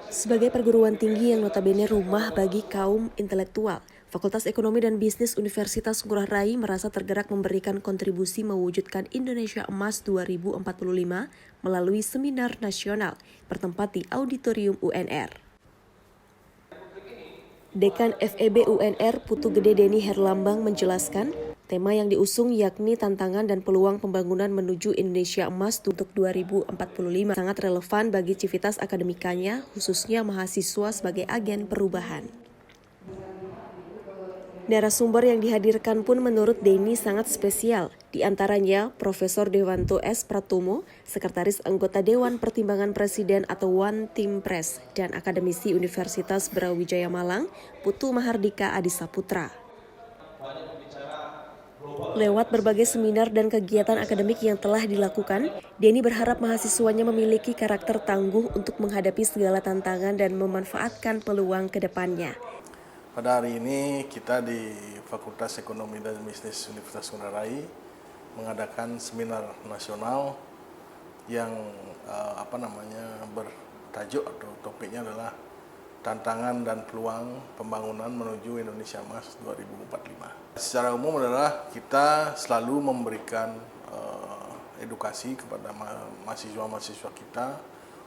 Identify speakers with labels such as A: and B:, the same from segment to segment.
A: Sebagai perguruan tinggi yang notabene rumah bagi kaum intelektual, Fakultas Ekonomi dan Bisnis Universitas Ngurah Rai merasa tergerak memberikan kontribusi mewujudkan Indonesia Emas 2045 melalui seminar nasional bertempat di Auditorium UNR. Dekan FEB UNR Putu Gede Deni Herlambang menjelaskan, tema yang diusung yakni tantangan dan peluang pembangunan menuju Indonesia Emas untuk 2045 sangat relevan bagi civitas akademikanya, khususnya mahasiswa sebagai agen perubahan. Narasumber yang dihadirkan pun menurut Deni sangat spesial, di antaranya Profesor Dewanto S. Pratomo, Sekretaris Anggota Dewan Pertimbangan Presiden atau One Team Press, dan Akademisi Universitas Brawijaya Malang, Putu Mahardika Adisaputra. Lewat berbagai seminar dan kegiatan akademik yang telah dilakukan, Deni berharap mahasiswanya memiliki karakter tangguh untuk menghadapi segala tantangan dan memanfaatkan peluang ke depannya.
B: Pada hari ini kita di Fakultas Ekonomi dan Bisnis Universitas Ngurah Rai mengadakan seminar nasional yang bertajuk atau topiknya adalah tantangan dan peluang pembangunan menuju Indonesia Emas 2045. Secara umum adalah kita selalu memberikan edukasi kepada mahasiswa-mahasiswa kita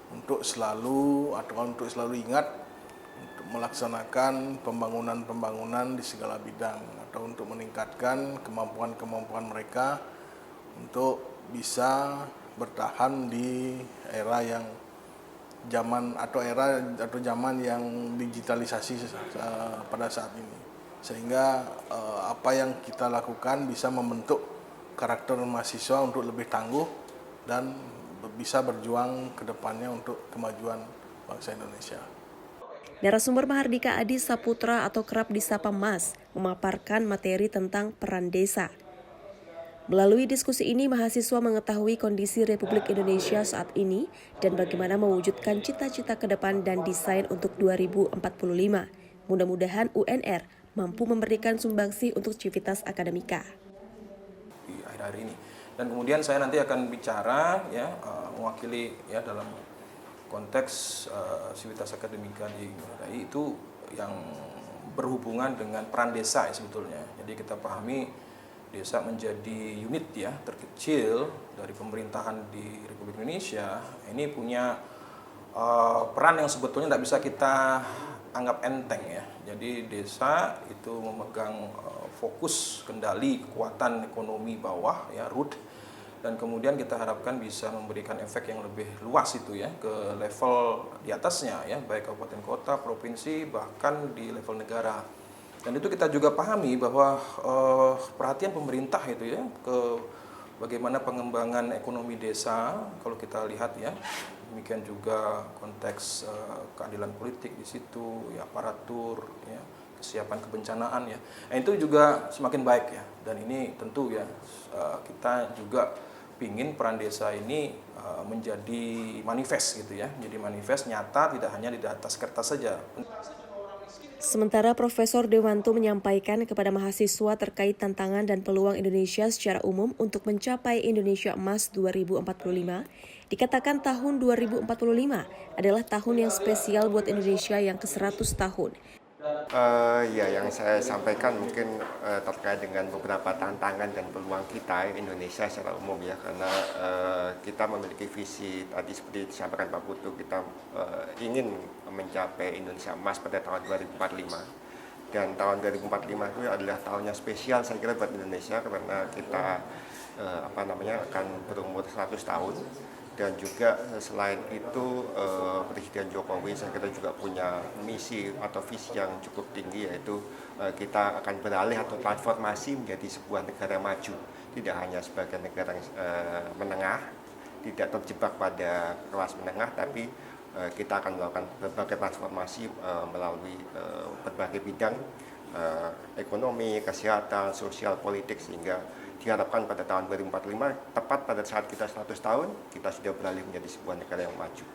B: untuk selalu ingat untuk melaksanakan pembangunan-pembangunan di segala bidang atau untuk meningkatkan kemampuan-kemampuan mereka untuk bisa bertahan di era yang zaman yang digitalisasi pada saat ini, sehingga apa yang kita lakukan bisa membentuk karakter mahasiswa untuk lebih tangguh dan bisa berjuang ke depannya untuk kemajuan bangsa Indonesia.
A: Narasumber Mahardika Adisaputra atau kerap disapa Mas memaparkan materi tentang peran desa. Melalui diskusi ini, mahasiswa mengetahui kondisi Republik Indonesia saat ini dan bagaimana mewujudkan cita-cita ke depan dan desain untuk 2045. Mudah-mudahan UNR mampu memberikan sumbangsi untuk civitas akademika.
C: Di akhir-akhir ini. Dan kemudian saya nanti akan bicara mewakili dalam konteks civitas akademika di Ngurah Rai itu yang berhubungan dengan peran desa sebetulnya. Jadi kita pahami desa menjadi unit terkecil dari pemerintahan di Republik Indonesia. Ini punya peran yang sebetulnya tidak bisa kita anggap enteng ya. Jadi desa itu memegang fokus kendali kekuatan ekonomi bawah root, dan kemudian kita harapkan bisa memberikan efek yang lebih luas itu ke level di atasnya baik kabupaten kota, provinsi, bahkan di level negara. Dan itu kita juga pahami bahwa perhatian pemerintah itu ke bagaimana pengembangan ekonomi desa, kalau kita lihat demikian juga konteks keadilan politik di situ, aparatur, kesiapan kebencanaan Nah, itu juga semakin baik dan ini tentu kita juga ingin peran desa ini menjadi manifest menjadi manifest nyata, tidak hanya di atas kertas saja.
A: Sementara Profesor Dewanto menyampaikan kepada mahasiswa terkait tantangan dan peluang Indonesia secara umum untuk mencapai Indonesia Emas 2045, dikatakan tahun 2045 adalah tahun yang spesial buat Indonesia yang ke-100 tahun.
D: Yang saya sampaikan mungkin terkait dengan beberapa tantangan dan peluang kita Indonesia secara umum karena kita memiliki visi tadi seperti disampaikan Pak Putu, kita ingin mencapai Indonesia Emas pada tahun 2045, dan tahun 2045 itu adalah tahun yang spesial saya kira buat Indonesia karena kita akan berumur 100 tahun. Dan juga selain itu Presiden Jokowi saya kira juga punya misi atau visi yang cukup tinggi, yaitu kita akan beralih atau transformasi menjadi sebuah negara maju, tidak hanya sebagai negara menengah, tidak terjebak pada kelas menengah, tapi kita akan melakukan berbagai transformasi melalui berbagai bidang ekonomi, kesehatan, sosial, politik, sehingga diharapkan pada tahun 2045, tepat pada saat kita 100 tahun, kita sudah beralih menjadi sebuah negara yang maju.